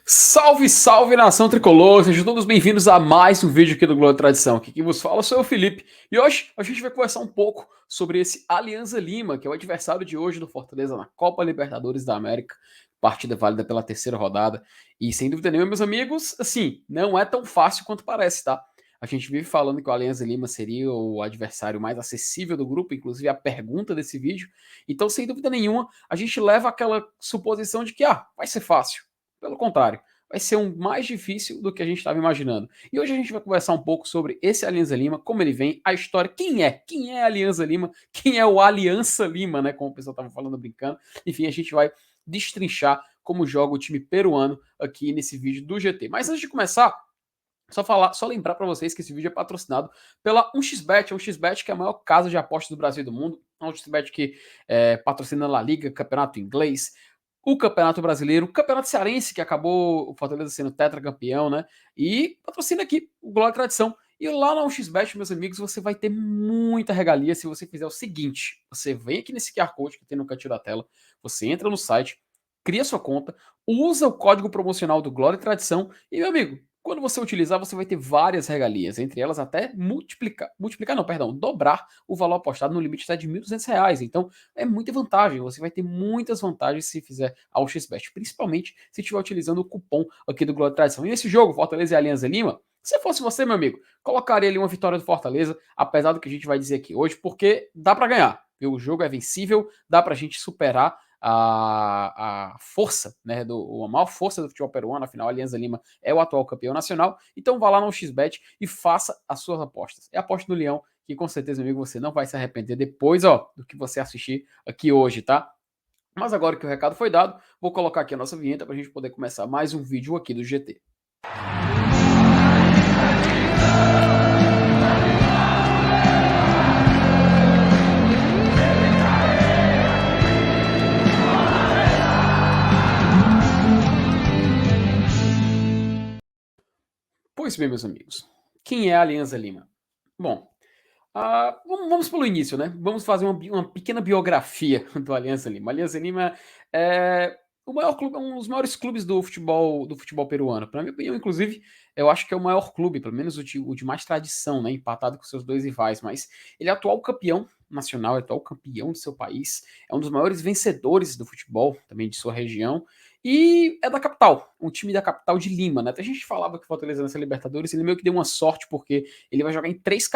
Salve, salve nação tricolor, sejam todos bem-vindos a mais um vídeo aqui do Globo Tradição. Aqui quem vos fala sou eu, Felipe, e hoje a gente vai conversar um pouco sobre esse Alianza Lima, que é o adversário de hoje do Fortaleza na Copa Libertadores da América, partida válida pela terceira rodada. E sem dúvida nenhuma, meus amigos, assim, não é tão fácil quanto parece, tá? A gente vive falando que o Alianza Lima seria o adversário mais acessível do grupo, inclusive a pergunta desse vídeo. Então, sem dúvida nenhuma, a gente leva aquela suposição de que, vai ser fácil. Pelo contrário, vai ser um mais difícil do que a gente estava imaginando. E hoje a gente vai conversar um pouco sobre esse Alianza Lima, como ele vem, a história, quem é a Alianza Lima, quem é o Aliança Lima, né, como o pessoal estava falando brincando. Enfim, a gente vai destrinchar como joga o time peruano aqui nesse vídeo do GT. Mas antes de começar, só lembrar para vocês que esse vídeo é patrocinado pela 1xBet, a 1xBet que é a maior casa de apostas do Brasil e do mundo, a 1xBet que patrocina a La Liga, Campeonato Inglês, o Campeonato Brasileiro, o Campeonato Cearense, que acabou o Fortaleza sendo tetracampeão, né? E patrocina aqui o Glória e Tradição. E lá na 1xBet, meus amigos, você vai ter muita regalia se você fizer o seguinte: você vem aqui nesse QR Code que tem no cantinho da tela, você entra no site, cria sua conta, usa o código promocional do Glória e Tradição e, meu amigo, quando você utilizar, você vai ter várias regalias, entre elas até dobrar o valor apostado no limite até de R$ 1.200. Então, é muita vantagem, você vai ter muitas vantagens se fizer ao XBET, principalmente se estiver utilizando o cupom aqui do Glória e Tradição. E esse jogo, Fortaleza e Alianza Lima, se fosse você, meu amigo, colocaria ali uma vitória do Fortaleza, apesar do que a gente vai dizer aqui hoje, porque dá para ganhar. O jogo é vencível, dá para a gente superar a força, né, a maior força do futebol peruano. Afinal, a Alianza Lima é o atual campeão nacional. Então vá lá no XBET e faça as suas apostas. É a aposta do Leão, que com certeza, amigo, você não vai se arrepender depois, do que você assistir aqui hoje, tá? Mas agora que o recado foi dado, vou colocar aqui a nossa vinheta para a gente poder começar mais um vídeo aqui do GT. Pois bem, meus amigos, quem é a Alianza Lima? Bom, vamos pelo início, né? Vamos fazer uma pequena biografia do Alianza Lima. A Alianza Lima é o maior clube, um dos maiores clubes do futebol peruano. Para minha opinião, inclusive, eu acho que é o maior clube, pelo menos o de mais tradição, né? Empatado com seus dois rivais. Mas ele é atual campeão nacional, é atual campeão do seu país, é um dos maiores vencedores do futebol, também de sua região. E é da capital, um time da capital de Lima, né? Até a gente falava que o Fortaleza nessa Libertadores, ele meio que deu uma sorte, porque ele vai jogar em três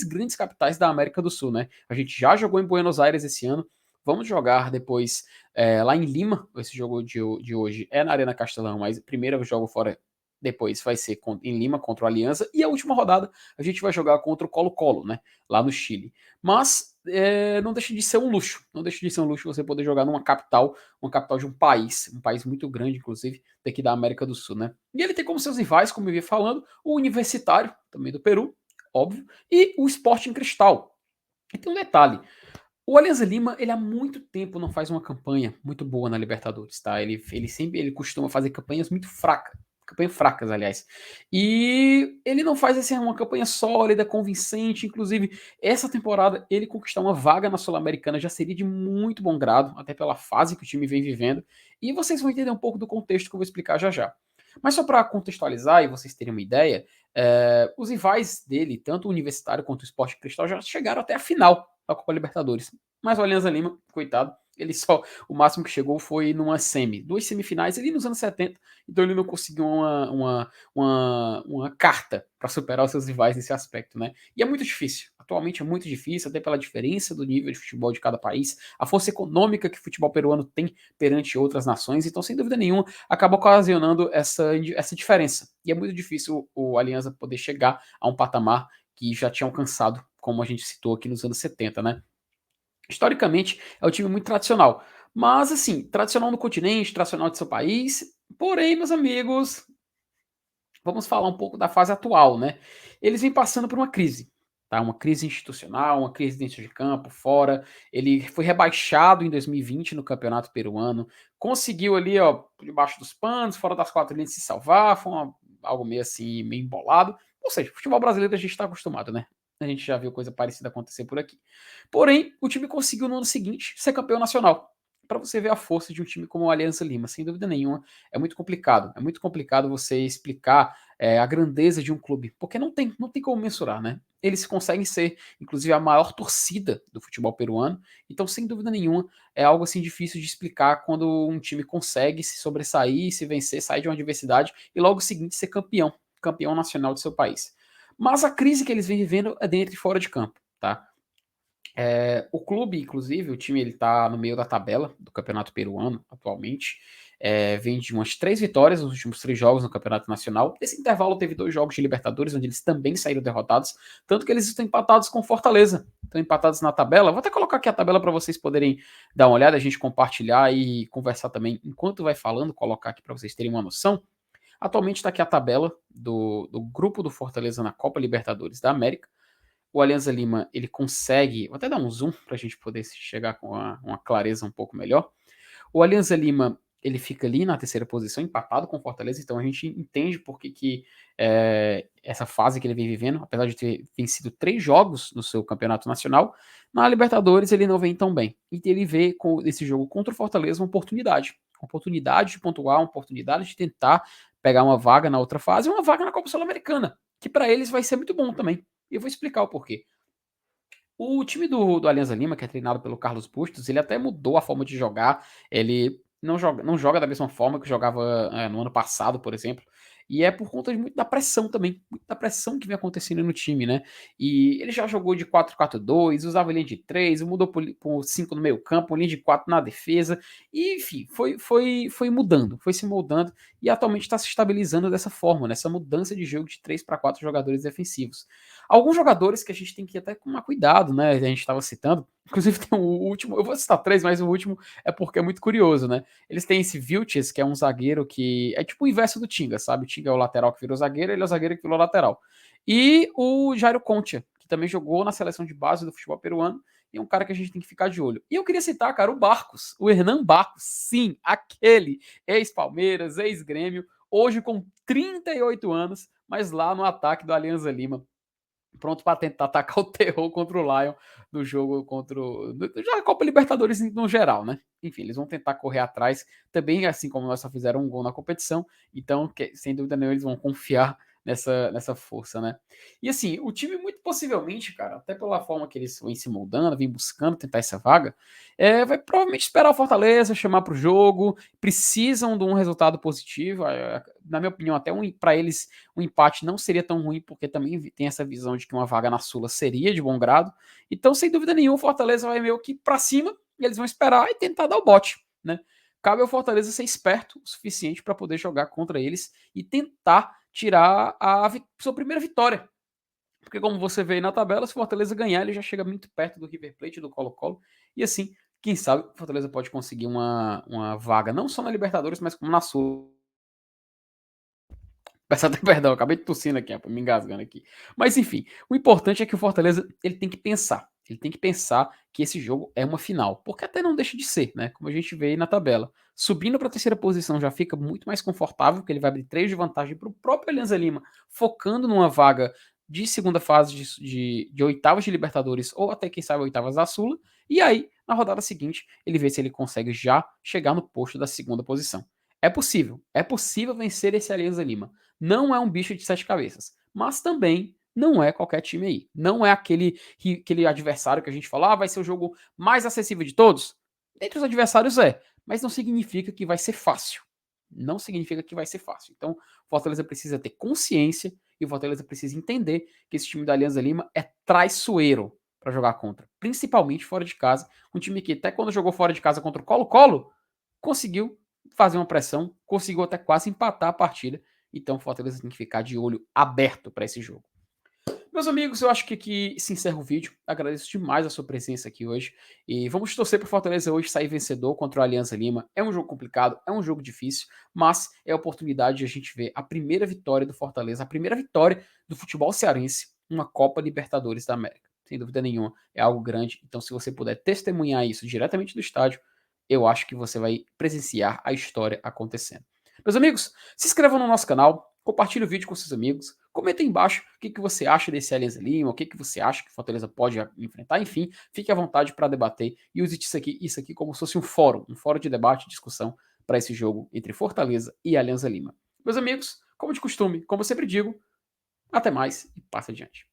grandes capitais da América do Sul, né? A gente já jogou em Buenos Aires esse ano, vamos jogar depois lá em Lima. Esse jogo de hoje é na Arena Castelão, mas o primeiro jogo fora depois vai ser em Lima contra o Aliança, e a última rodada a gente vai jogar contra o Colo-Colo, né? Lá no Chile. Mas não deixa de ser um luxo, não deixa de ser um luxo você poder jogar numa capital, uma capital de um país muito grande, inclusive, daqui da América do Sul, né? E ele tem como seus rivais, como eu ia falando, o Universitário, também do Peru, óbvio, e o Sporting Cristal. E tem um detalhe, o Alianza Lima, ele há muito tempo não faz uma campanha muito boa na Libertadores, tá? Ele costuma fazer campanhas fracas, aliás. E ele não faz assim uma campanha sólida, convincente. Inclusive, essa temporada ele conquistar uma vaga na Sul-Americana já seria de muito bom grado, até pela fase que o time vem vivendo. E vocês vão entender um pouco do contexto que eu vou explicar já já. Mas só para contextualizar e vocês terem uma ideia, os rivais dele, tanto o Universitário quanto o Sport Cristal, já chegaram até a final da Copa Libertadores. Mas o Alianza Lima, coitado, o máximo que chegou foi duas semifinais ali nos anos 70, então ele não conseguiu uma carta para superar os seus rivais nesse aspecto, né? E é muito difícil, atualmente é muito difícil, até pela diferença do nível de futebol de cada país, a força econômica que o futebol peruano tem perante outras nações, então sem dúvida nenhuma acaba ocasionando essa diferença. E é muito difícil o Alianza poder chegar a um patamar que já tinha alcançado, como a gente citou aqui nos anos 70, né? Historicamente, é um time muito tradicional. Mas, assim, tradicional no continente, tradicional de seu país. Porém, meus amigos, vamos falar um pouco da fase atual, né? Eles vêm passando por uma crise, tá? Uma crise institucional, uma crise dentro de campo, fora. Ele foi rebaixado em 2020 no Campeonato Peruano, conseguiu ali, debaixo dos panos, fora das quatro linhas se salvar, foi algo meio assim, meio embolado. Ou seja, futebol brasileiro a gente está acostumado, né? A gente já viu coisa parecida acontecer por aqui. Porém, o time conseguiu no ano seguinte ser campeão nacional. para você ver a força de um time como o Alianza Lima, sem dúvida nenhuma, é muito complicado você explicar a grandeza de um clube, porque não tem como mensurar, né? Eles conseguem ser, inclusive, a maior torcida do futebol peruano, então, sem dúvida nenhuma, é algo assim difícil de explicar quando um time consegue se sobressair, se vencer, sair de uma adversidade e logo seguinte ser campeão, campeão nacional do seu país. Mas a crise que eles vêm vivendo é dentro e fora de campo, tá? O clube, inclusive, o time ele tá no meio da tabela do Campeonato Peruano atualmente. Vem de umas 3 vitórias nos últimos 3 jogos no Campeonato Nacional. Nesse intervalo teve 2 jogos de Libertadores, onde eles também saíram derrotados. Tanto que eles estão empatados com Fortaleza. Estão empatados na tabela. Vou até colocar aqui a tabela para vocês poderem dar uma olhada, a gente compartilhar e conversar também enquanto vai falando, colocar aqui para vocês terem uma noção. Atualmente está aqui a tabela do grupo do Fortaleza na Copa Libertadores da América. O Alianza Lima, ele consegue, vou até dar um zoom para a gente poder chegar com uma clareza um pouco melhor. O Alianza Lima, ele fica ali na terceira posição, empatado com o Fortaleza, então a gente entende por que essa fase que ele vem vivendo, apesar de ter vencido 3 jogos no seu campeonato nacional, na Libertadores ele não vem tão bem. E ele vê com esse jogo contra o Fortaleza uma oportunidade de pontuar, uma oportunidade de tentar pegar uma vaga na outra fase e uma vaga na Copa Sul-Americana, que para eles vai ser muito bom também. E eu vou explicar o porquê. O time do Alianza Lima, que é treinado pelo Carlos Bustos, ele até mudou a forma de jogar. Ele não joga da mesma forma que jogava no ano passado, por exemplo. E é por conta de muito da pressão também. Muito da pressão que vem acontecendo no time, né? E ele já jogou de 4-4-2, usava linha de 3, mudou por 5 no meio campo, linha de 4 na defesa. E, enfim, foi mudando, foi se moldando. E atualmente está se estabilizando dessa forma, nessa mudança de jogo de 3 para 4 jogadores defensivos. Alguns jogadores que a gente tem que até tomar cuidado, né? A gente estava citando, inclusive tem o último, eu vou citar 3, mas o último é porque é muito curioso, né? Eles têm esse Vilches, que é um zagueiro que é tipo o inverso do Tinga, sabe? O Tinga é o lateral que virou zagueiro, ele é o zagueiro que virou lateral. E o Jairo Concha, que também jogou na seleção de base do futebol peruano, e é um cara que a gente tem que ficar de olho. E eu queria citar, cara, o Barcos, o Hernan Barcos, sim, aquele ex-Palmeiras, ex-Grêmio, hoje com 38 anos, mas lá no ataque do Alianza Lima, pronto para tentar atacar o terror contra o Lion no jogo contra o. Já a Copa Libertadores no geral, né? Enfim, eles vão tentar correr atrás, também assim como nós só fizeram um gol na competição, então, sem dúvida nenhuma, eles vão confiar nessa força, né? E assim, o time, muito possivelmente, cara, até pela forma que eles vêm se moldando, vêm buscando tentar essa vaga, vai provavelmente esperar o Fortaleza chamar para o jogo, precisam de um resultado positivo, na minha opinião, até para eles um empate não seria tão ruim, porque também tem essa visão de que uma vaga na Sula seria de bom grado. Então, sem dúvida nenhuma, o Fortaleza vai meio que para cima, e eles vão esperar e tentar dar o bote, né? Cabe ao Fortaleza ser esperto o suficiente para poder jogar contra eles e tentar tirar a sua primeira vitória. Porque como você vê aí na tabela, se o Fortaleza ganhar, ele já chega muito perto do River Plate, do Colo-Colo. E assim, quem sabe o Fortaleza pode conseguir uma vaga, não só na Libertadores, mas como na Sul. Peço até perdão, acabei de tossindo aqui, me engasgando aqui. Mas enfim, o importante é que o Fortaleza ele tem que pensar. Ele tem que pensar que esse jogo é uma final. Porque até não deixa de ser, né? Como a gente vê aí na tabela. Subindo para a terceira posição já fica muito mais confortável, porque ele vai abrir 3 de vantagem para o próprio Alianza Lima, focando numa vaga de segunda fase de oitavas de Libertadores, ou até quem sabe oitavas da Sula. E aí, na rodada seguinte, ele vê se ele consegue já chegar no posto da segunda posição. É possível vencer esse Alianza Lima. Não é um bicho de 7 cabeças, mas também não é qualquer time aí. Não é aquele adversário que a gente fala, vai ser o jogo mais acessível de todos. Entre os adversários mas não significa que vai ser fácil. Não significa que vai ser fácil. Então, o Fortaleza precisa ter consciência e o Fortaleza precisa entender que esse time da Alianza Lima é traiçoeiro para jogar contra, principalmente fora de casa. Um time que até quando jogou fora de casa contra o Colo-Colo, conseguiu fazer uma pressão, conseguiu até quase empatar a partida. Então o Fortaleza tem que ficar de olho aberto para esse jogo. Meus amigos, eu acho que aqui se encerra o vídeo. Agradeço demais a sua presença aqui hoje. E vamos torcer para o Fortaleza hoje sair vencedor contra o Alianza Lima. É um jogo complicado, é um jogo difícil, mas é a oportunidade de a gente ver a primeira vitória do Fortaleza, a primeira vitória do futebol cearense, uma Copa Libertadores da América. Sem dúvida nenhuma, é algo grande. Então, se você puder testemunhar isso diretamente do estádio, eu acho que você vai presenciar a história acontecendo. Meus amigos, se inscrevam no nosso canal, compartilhe o vídeo com seus amigos, Comenta aí embaixo o que, que você acha desse Alianza Lima, o que, que você acha que o Fortaleza pode enfrentar, enfim, fique à vontade para debater e use isso aqui como se fosse um fórum de debate e discussão para esse jogo entre Fortaleza e Alianza Lima. Meus amigos, como de costume, como eu sempre digo, até mais e passa adiante.